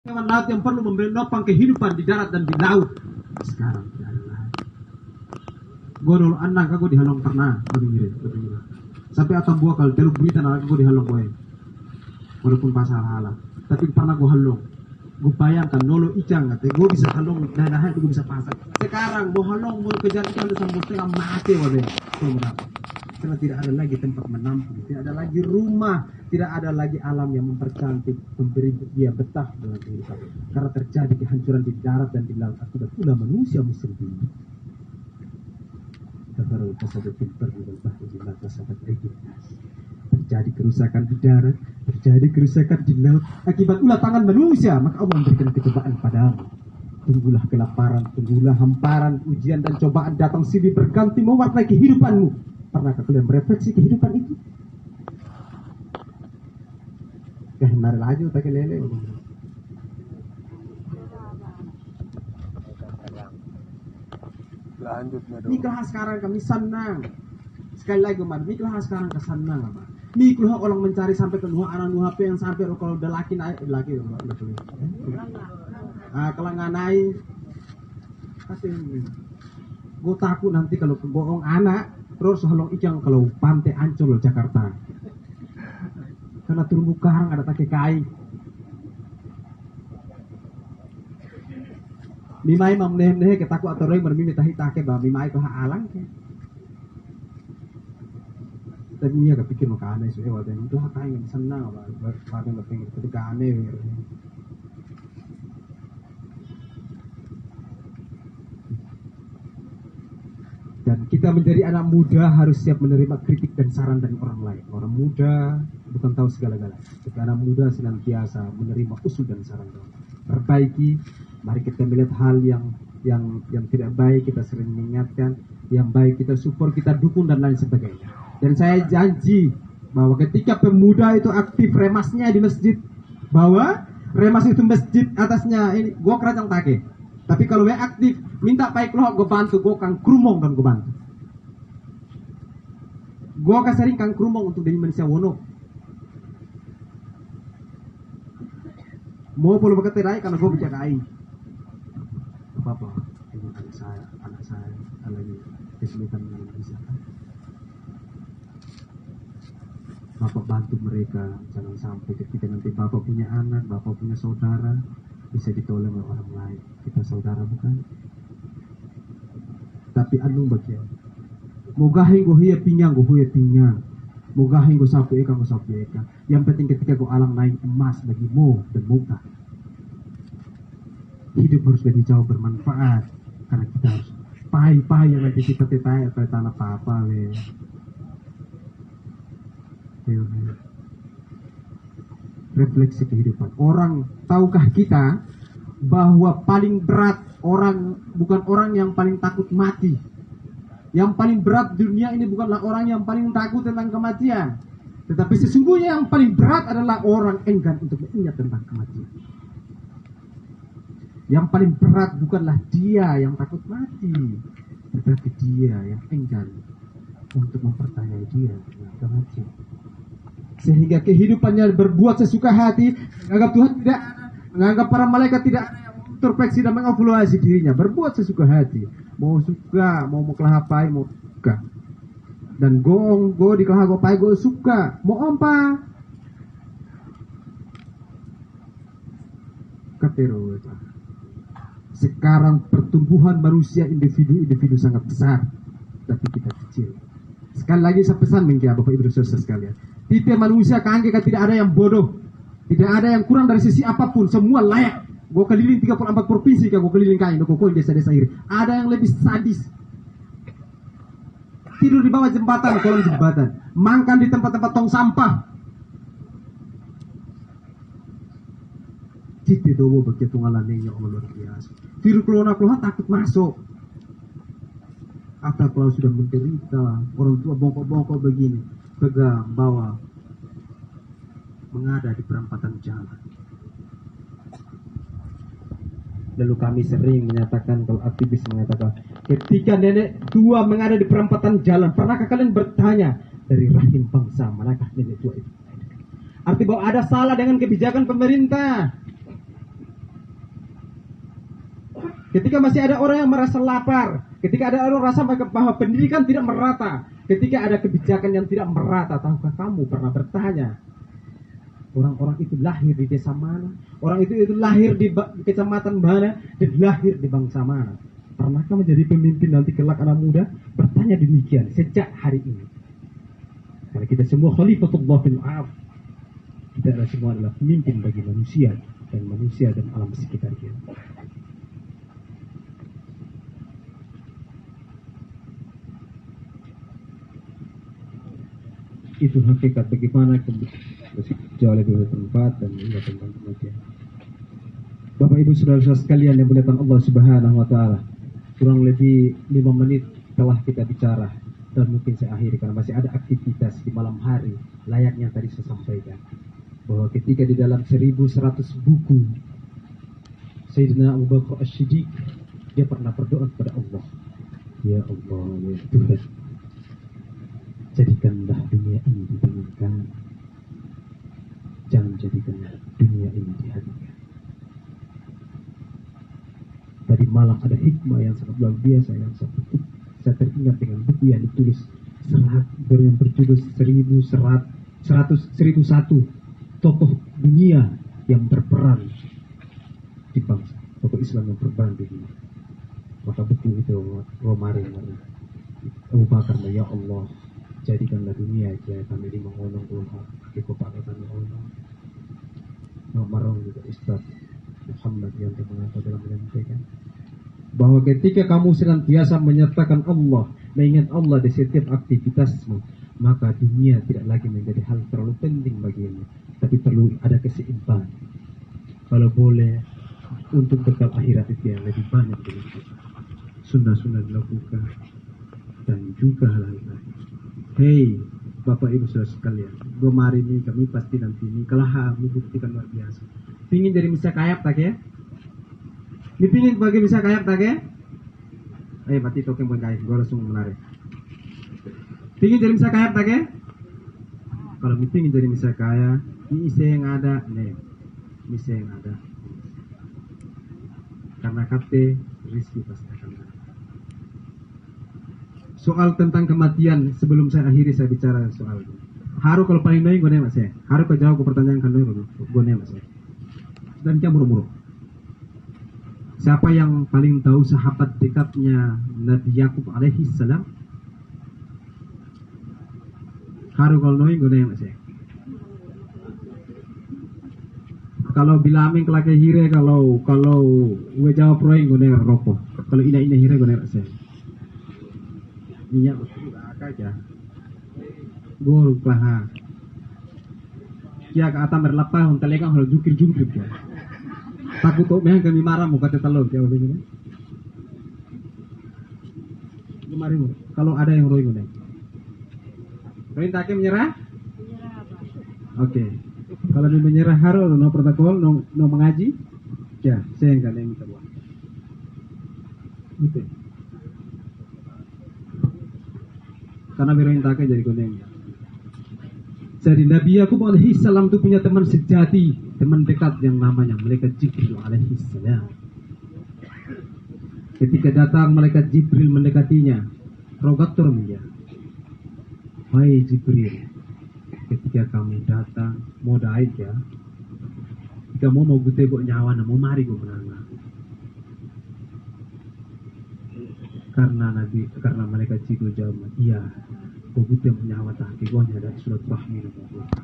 Hewan laut yang perlu memberi nopang kehidupan di darat dan di laut. Sekarang tidak ada lagi. Gue dulu anak aku dihalong pernah, begini. Sampai atau buah kalau teluk berita anak aku dihalong gue. Walaupun pasal halal, tapi pernah gue halong. Gue bayangkan nolo ikan, katanya gue bisa halong dadahan itu gue bisa pasang. Sekarang gue halong mau kejar ikan udah sampai setengah mati wae. Karena tidak ada lagi tempat menampung, tidak ada lagi rumah, tidak ada lagi alam yang mempercantik, memberi dia betah dalam kehidupan. Karena terjadi kehancuran di darat dan di laut akibat ulah manusia musim ini. Terjadi kerusakan di darat, terjadi kerusakan di laut akibat ulah tangan manusia, maka Allah memberikan kecobaan padamu. Tunggulah kelaparan, tunggulah hamparan, ujian dan cobaan datang silih berganti mewarnai kehidupanmu. Pernahkah kalian merefleksi kehidupan itu? Mari laju pakai lele. Lanjut Miklah sekarang kami senang. Sekali lagi Umar, miklah sekarang kesenang apa? Miklah orang mencari sampai ke nuha anak nuha yang sampai kalau udah laki naik laki udah boleh. Kalau nggak naik, pasti. Gue takut nanti kalau bohong anak. Terus halong ikan kalau pantai Ancol Jakarta. Karena terumbu karang ada take kai. Mimai mamneh ketakut atau roy bermimi tahi take bah mimai ke alang ke. Tapi dia kepikir mau aneh sih waktu itu hak yang senang apa waktu pengen ketika aneh. Dan kita menjadi anak muda harus siap menerima kritik dan saran dari orang lain. Orang muda bukan tahu segala-galanya. Tapi anak muda senantiasa menerima usul dan saran dari orang. Perbaiki, mari kita melihat hal yang tidak baik, kita sering mengingatkan. Yang baik kita support, kita dukung dan lain sebagainya. Dan saya janji bahwa ketika pemuda itu aktif remasnya di masjid, bahwa remas itu masjid atasnya ini gua kerajang take. Tapi kalau gue aktif, minta baik lo, gue bantu, gue kang krumong dan gue bantu. Gue akan sering kang krumong untuk dari manusia wono. Mau perlu berketerai karena gue bicara aing. Apa-apa, ini anak saya, lagi kesulitan dengan bisa. Bapak bantu mereka, jangan sampai ketika nanti bapak punya anak, bapak punya saudara, bisa ditolong oleh orang lain. Kita saudara bukan? Tapi anu bagian. Mogahin go hiya pinyang, Mogahin go sapu eka. Yang penting ketika go alang naik emas bagimu dan muka. Hidup harus lebih jauh bermanfaat. Karena kita harus pai yang nanti kita tetai tanah apa le. Refleksi kehidupan. Orang, tahukah kita bahwa paling berat bukan orang yang paling takut mati. Yang paling berat di dunia ini bukanlah orang yang paling takut tentang kematian, tetapi sesungguhnya yang paling berat adalah orang enggan untuk mengingat tentang kematian. Yang paling berat bukanlah dia yang takut mati, tetapi dia yang enggan untuk mempercayai dia tentang kematian. Sehingga kehidupannya berbuat sesuka hati, menganggap Tuhan tidak, menganggap para malaikat tidak ada yang introspeksi dan mengevaluasi dirinya, berbuat sesuka hati, mau suka, mau kelahapai, mau suka, dan go di kelahapai go suka, mau ompa, katero. Sekarang pertumbuhan manusia individu sangat besar, tapi kita kecil. Sekali lagi saya pesan mengkia Bapak Ibu Saudara sekalian. Tipe manusia kangen tidak ada yang bodoh, tidak ada yang kurang dari sisi apapun, semua layak. Gue keliling 34 provinsi, gue keliling kain, gue desa-desa iri. Ada yang lebih sadis, tidur di bawah jembatan, kolong jembatan, makan di tempat-tempat tong sampah. Tipe dowo begitu ngalannya Allah luar biasa. Virus corona takut masuk. Atau kalau sudah menderita, orang tua bongkok-bongkok begini, pegang, bawa, mengada di perempatan jalan. Lalu kami sering menyatakan, kalau aktivis mengatakan, ketika nenek tua mengada di perempatan jalan, pernahkah kalian bertanya, dari rahim bangsa manakah nenek tua itu? Arti bahwa ada salah dengan kebijakan pemerintah. Ketika masih ada orang yang merasa lapar, ketika ada orang merasa bahwa pendidikan tidak merata, ketika ada kebijakan yang tidak merata, tahukah kamu pernah bertanya, orang-orang itu lahir di desa mana? Orang itu lahir di kecamatan mana? Dan lahir di bangsa mana? Pernahkah menjadi pemimpin nanti kelak anak muda? Bertanya demikian sejak hari ini. Karena kita semua khalifatullah fil ardh. Kita semua adalah pemimpin bagi manusia dan alam sekitar kita. Itu hakikat bagaimana jauh lebih tempat dan juga tentang kematian. Bapak Ibu saudara-saudara sekalian yang dimuliakan Allah Subhanahu wa taala. Kurang lebih 5 menit telah kita bicara dan mungkin saya akhiri karena masih ada aktivitas di malam hari layaknya tadi saya sampaikan bahwa ketika di dalam 1100 buku Sayyidina Abu Bakar As-Siddiq dia pernah berdoa kepada Allah, ya Allah, ya Tuhan, jadikanlah dunia ini didinginkan, jangan jadikanlah dunia ini dihatikan. Tadi malam ada hikmah yang sangat luar biasa yang saya teringat dengan buku yang ditulis yang berjudul 1001 tokoh dunia yang berperan di bangsa, tokoh Islam yang berperan di dunia. Maka buku itu Romari Abu Bakar, ya Allah, jadikanlah dunia aja kami di mengonong ulama kita pakai kami Allah. Marong juga Ustaz Muhammad yang mengatakan dalam menyampaikan bahwa ketika kamu senantiasa menyertakan Allah, mengingat Allah di setiap aktivitasmu, maka dunia tidak lagi menjadi hal terlalu penting bagimu, tapi perlu ada keseimbangan. Kalau boleh untuk bekal akhirat itu yang lebih banyak dulu. Sunnah-sunnah dilakukan dan juga hal-hal lain. Hei Bapak Ibu saudara sekalian, gemari ini kami pasti nanti ini kalau membuktikan luar biasa. Pingin jadi bisa kaya tak ya? Dipingin bagi bisa kaya tak ya? Mati token pun kaya, gue langsung menarik. Pingin jadi bisa kaya tak ya? Kalau pingin jadi bisa kaya, ini yang ada, nih, yang ada. Karena kate rizki pasti akan ada. Soal tentang kematian, sebelum saya akhiri saya bicara soal itu. Haru kalau paling noy gue mas ya. Haru kalau jawab ke pertanyaan kan gue mas ya. Dan dia muru-muru. Siapa yang paling tahu sahabat dekatnya Nabi Yakub alaihi salam? Haru kalau noy gue mas ya. Kalau bilaming kelake hire kalau gue jawab roy gue rokok. Kalau ina hire gue mas ya. Minyak betul aja. Gue lupa ha. Kia ke atas berlapah untuk legang harus jukir ya. Takut tuh memang kami marah muka telur ya begini. Kemari kalau ada yang roy gue. Roy tak menyerah? Oke. Kalau dia menyerah harus no protokol no mengaji. Ya, saya enggak ada yang minta buat. Gitu. Karena berintake jadi kuning. Jadi Nabi Yakub alaihi salam itu punya teman sejati, teman dekat yang namanya malaikat Jibril alaihi salam. Ketika datang malaikat Jibril mendekatinya, rogatur dia. Hai Jibril, ketika kamu datang mau daik ya. Jika mau gutebok nyawa mau mari gue menang. Karena malaikat Jibril jawab, iya, kau butuh nyawa tak, gue ada surat rahmi.